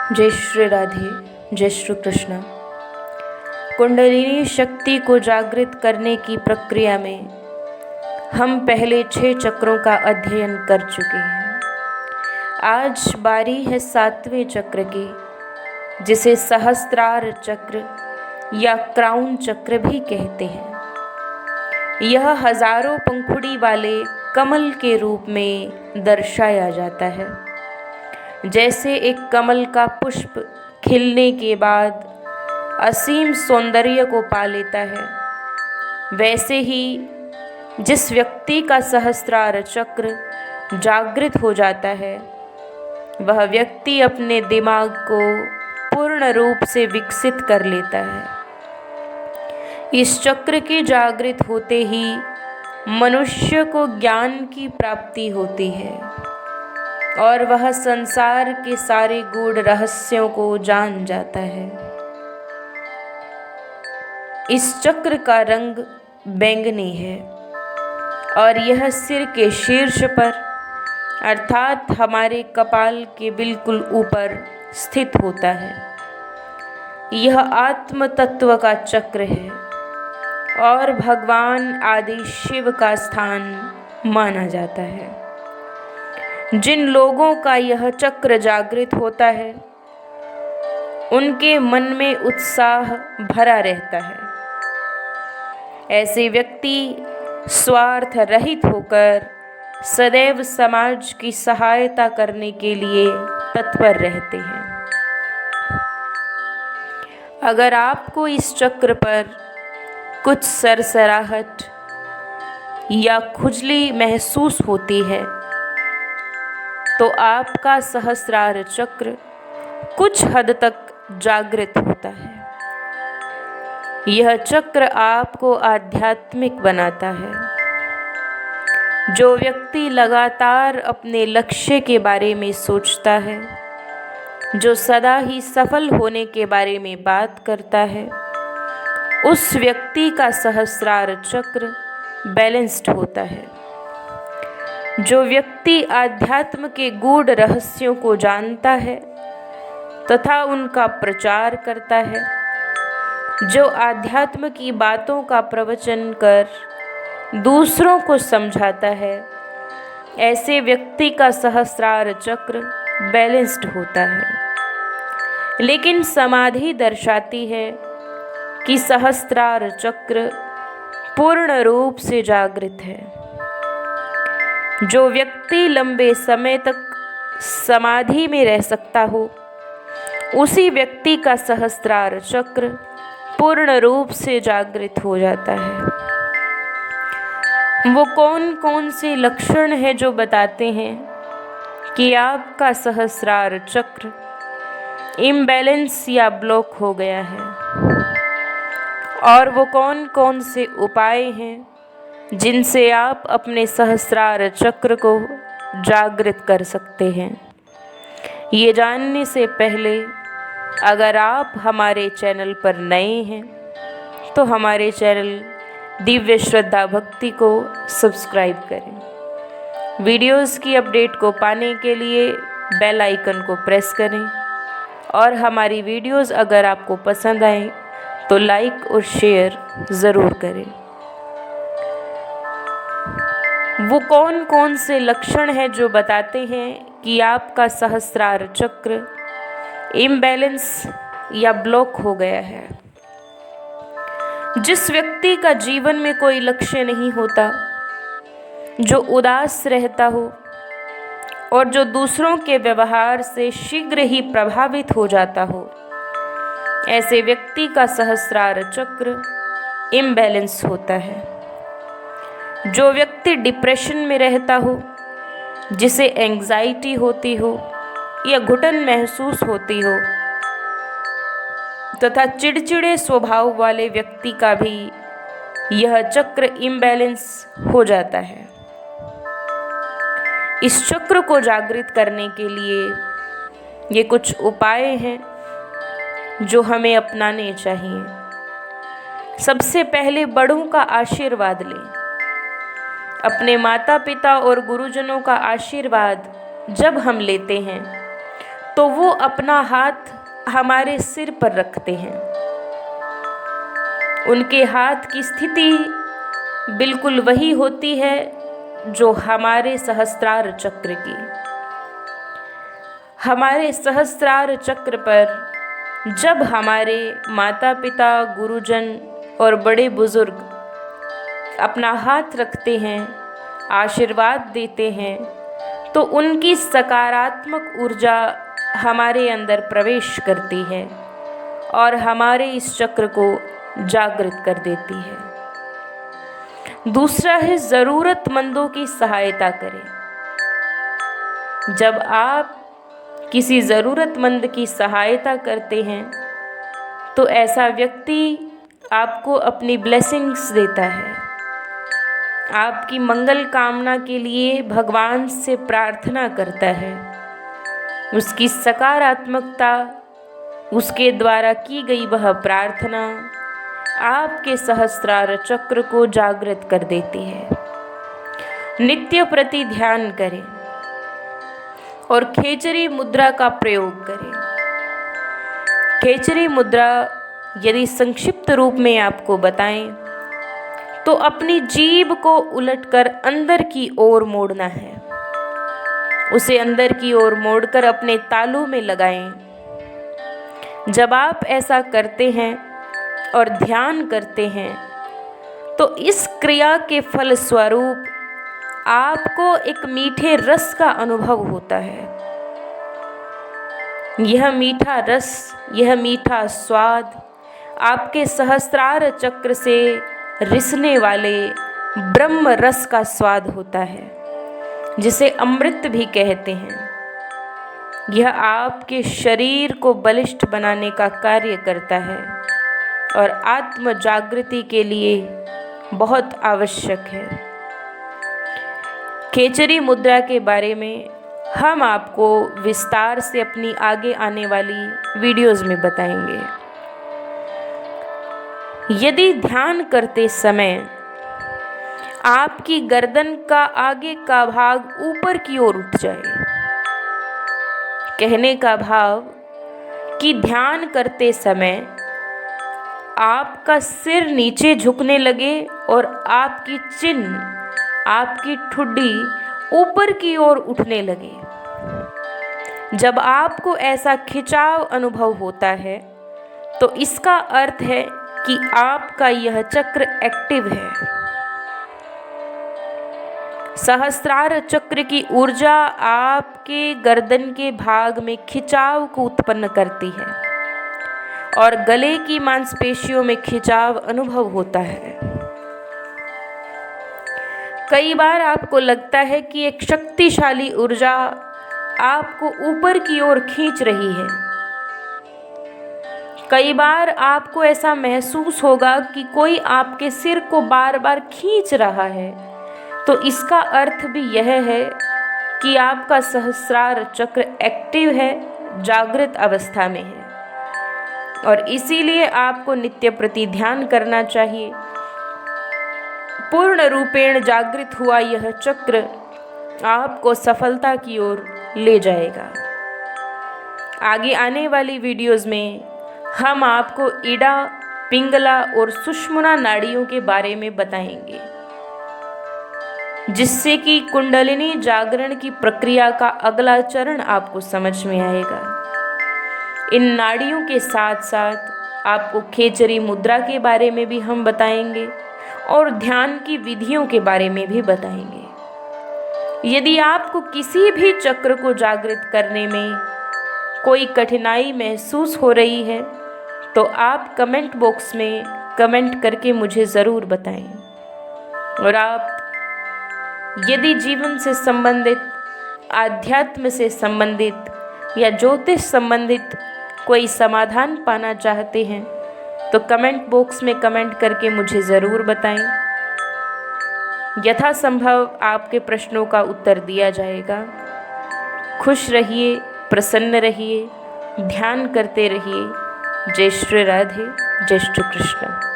जय श्री राधे, जय श्री कृष्ण। कुंडलिनी शक्ति को जागृत करने की प्रक्रिया में हम पहले 6 चक्रों का अध्ययन कर चुके हैं। आज बारी है 7वें चक्र की, जिसे सहस्त्रार चक्र या क्राउन चक्र भी कहते हैं। यह हजारों पंखुड़ी वाले कमल के रूप में दर्शाया जाता है। जैसे एक कमल का पुष्प खिलने के बाद असीम सौंदर्य को पा लेता है, वैसे ही जिस व्यक्ति का सहस्त्रार चक्र जागृत हो जाता है, वह व्यक्ति अपने दिमाग को पूर्ण रूप से विकसित कर लेता है। इस चक्र के जागृत होते ही मनुष्य को ज्ञान की प्राप्ति होती है और वह संसार के सारे गूढ़ रहस्यों को जान जाता है। इस चक्र का रंग बैंगनी है और यह सिर के शीर्ष पर अर्थात हमारे कपाल के बिल्कुल ऊपर स्थित होता है। यह आत्म तत्व का चक्र है और भगवान आदि शिव का स्थान माना जाता है। जिन लोगों का यह चक्र जागृत होता है, उनके मन में उत्साह भरा रहता है। ऐसे व्यक्ति स्वार्थ रहित होकर सदैव समाज की सहायता करने के लिए तत्पर रहते हैं। अगर आपको इस चक्र पर कुछ सरसराहट या खुजली महसूस होती है, तो आपका सहस्रार चक्र कुछ हद तक जागृत होता है। यह चक्र आपको आध्यात्मिक बनाता है। जो व्यक्ति लगातार अपने लक्ष्य के बारे में सोचता है, जो सदा ही सफल होने के बारे में बात करता है, उस व्यक्ति का सहस्रार चक्र बैलेंस्ड होता है। जो व्यक्ति आध्यात्म के गूढ़ रहस्यों को जानता है तथा उनका प्रचार करता है, जो आध्यात्म की बातों का प्रवचन कर दूसरों को समझाता है, ऐसे व्यक्ति का सहस्रार चक्र बैलेंस्ड होता है। लेकिन समाधि दर्शाती है कि सहस्रार चक्र पूर्ण रूप से जागृत है। जो व्यक्ति लंबे समय तक समाधि में रह सकता हो, उसी व्यक्ति का सहस्त्रार चक्र पूर्ण रूप से जागृत हो जाता है। वो कौन कौन से लक्षण हैं जो बताते हैं कि आपका सहस्रार चक्र इम्बैलेंस या ब्लॉक हो गया है, और वो कौन कौन से उपाय हैं जिनसे आप अपने सहस्रार चक्र को जागृत कर सकते हैं। ये जानने से पहले अगर आप हमारे चैनल पर नए हैं, तो हमारे चैनल दिव्य श्रद्धा भक्ति को सब्सक्राइब करें। वीडियोस की अपडेट को पाने के लिए बेल आइकन को प्रेस करें और हमारी वीडियोस अगर आपको पसंद आए तो लाइक और शेयर ज़रूर करें। वो कौन कौन से लक्षण हैं जो बताते हैं कि आपका सहस्रार चक्र इम्बैलेंस या ब्लॉक हो गया है। जिस व्यक्ति का जीवन में कोई लक्ष्य नहीं होता, जो उदास रहता हो और जो दूसरों के व्यवहार से शीघ्र ही प्रभावित हो जाता हो, ऐसे व्यक्ति का सहस्रार चक्र इम्बैलेंस होता है। जो व्यक्ति डिप्रेशन में रहता हो, जिसे एंग्जाइटी होती हो या घुटन महसूस होती हो, तथा चिड़चिड़े स्वभाव वाले व्यक्ति का भी यह चक्र इम्बैलेंस हो जाता है। इस चक्र को जागृत करने के लिए ये कुछ उपाय हैं जो हमें अपनाने चाहिए। सबसे पहले बड़ों का आशीर्वाद लें। अपने माता पिता और गुरुजनों का आशीर्वाद जब हम लेते हैं तो वो अपना हाथ हमारे सिर पर रखते हैं। उनके हाथ की स्थिति बिल्कुल वही होती है जो हमारे सहस्त्रार चक्र की। हमारे सहस्त्रार चक्र पर जब हमारे माता पिता, गुरुजन और बड़े बुजुर्ग अपना हाथ रखते हैं, आशीर्वाद देते हैं, तो उनकी सकारात्मक ऊर्जा हमारे अंदर प्रवेश करती है और हमारे इस चक्र को जागृत कर देती है। दूसरा है ज़रूरतमंदों की सहायता करें। जब आप किसी ज़रूरतमंद की सहायता करते हैं तो ऐसा व्यक्ति आपको अपनी ब्लेसिंग्स देता है, आपकी मंगल कामना के लिए भगवान से प्रार्थना करता है। उसकी सकारात्मकता, उसके द्वारा की गई वह प्रार्थना आपके सहस्त्रार चक्र को जागृत कर देती है। नित्य प्रति ध्यान करें और खेचरी मुद्रा का प्रयोग करें। खेचरी मुद्रा यदि संक्षिप्त रूप में आपको बताएं तो अपनी जीभ को उलटकर अंदर की ओर मोड़ना है। उसे अंदर की ओर मोड़कर अपने तालू में लगाएं। जब आप ऐसा करते हैं और ध्यान करते हैं तो इस क्रिया के फल स्वरूप आपको एक मीठे रस का अनुभव होता है। यह मीठा रस, यह मीठा स्वाद आपके सहस्त्रार चक्र से रिसने वाले ब्रह्म रस का स्वाद होता है, जिसे अमृत भी कहते हैं। यह आपके शरीर को बलिष्ठ बनाने का कार्य करता है और आत्म जागृति के लिए बहुत आवश्यक है। खेचरी मुद्रा के बारे में हम आपको विस्तार से अपनी आगे आने वाली वीडियोज़ में बताएंगे। यदि ध्यान करते समय आपकी गर्दन का आगे का भाग ऊपर की ओर उठ जाए, कहने का भाव कि ध्यान करते समय आपका सिर नीचे झुकने लगे और आपकी चिन्ह, आपकी ठुड्डी ऊपर की ओर उठने लगे। जब आपको ऐसा खिंचाव अनुभव होता है तो इसका अर्थ है कि आपका यह चक्र एक्टिव है। सहस्त्रार चक्र की ऊर्जा आपके गर्दन के भाग में खिंचाव को उत्पन्न करती है और गले की मांसपेशियों में खिंचाव अनुभव होता है। कई बार आपको लगता है कि एक शक्तिशाली ऊर्जा आपको ऊपर की ओर खींच रही है। कई बार आपको ऐसा महसूस होगा कि कोई आपके सिर को बार बार खींच रहा है, तो इसका अर्थ भी यह है कि आपका सहस्रार चक्र एक्टिव है, जागृत अवस्था में है और इसीलिए आपको नित्य प्रति ध्यान करना चाहिए। पूर्ण रूपेण जागृत हुआ यह चक्र आपको सफलता की ओर ले जाएगा। आगे आने वाली वीडियोज़ में हम आपको इड़ा, पिंगला और सुषुम्ना नाड़ियों के बारे में बताएंगे, जिससे कि कुंडलिनी जागरण की प्रक्रिया का अगला चरण आपको समझ में आएगा। इन नाड़ियों के साथ साथ आपको खेचरी मुद्रा के बारे में भी हम बताएंगे और ध्यान की विधियों के बारे में भी बताएंगे। यदि आपको किसी भी चक्र को जागृत करने में कोई कठिनाई महसूस हो रही है तो आप कमेंट बॉक्स में कमेंट करके मुझे ज़रूर बताएं। और आप यदि जीवन से संबंधित, आध्यात्म से संबंधित या ज्योतिष संबंधित कोई समाधान पाना चाहते हैं तो कमेंट बॉक्स में कमेंट करके मुझे ज़रूर बताएं। यथासंभव आपके प्रश्नों का उत्तर दिया जाएगा। खुश रहिए, प्रसन्न रहिए, ध्यान करते रहिए। जय श्री राधे, जय श्री कृष्ण।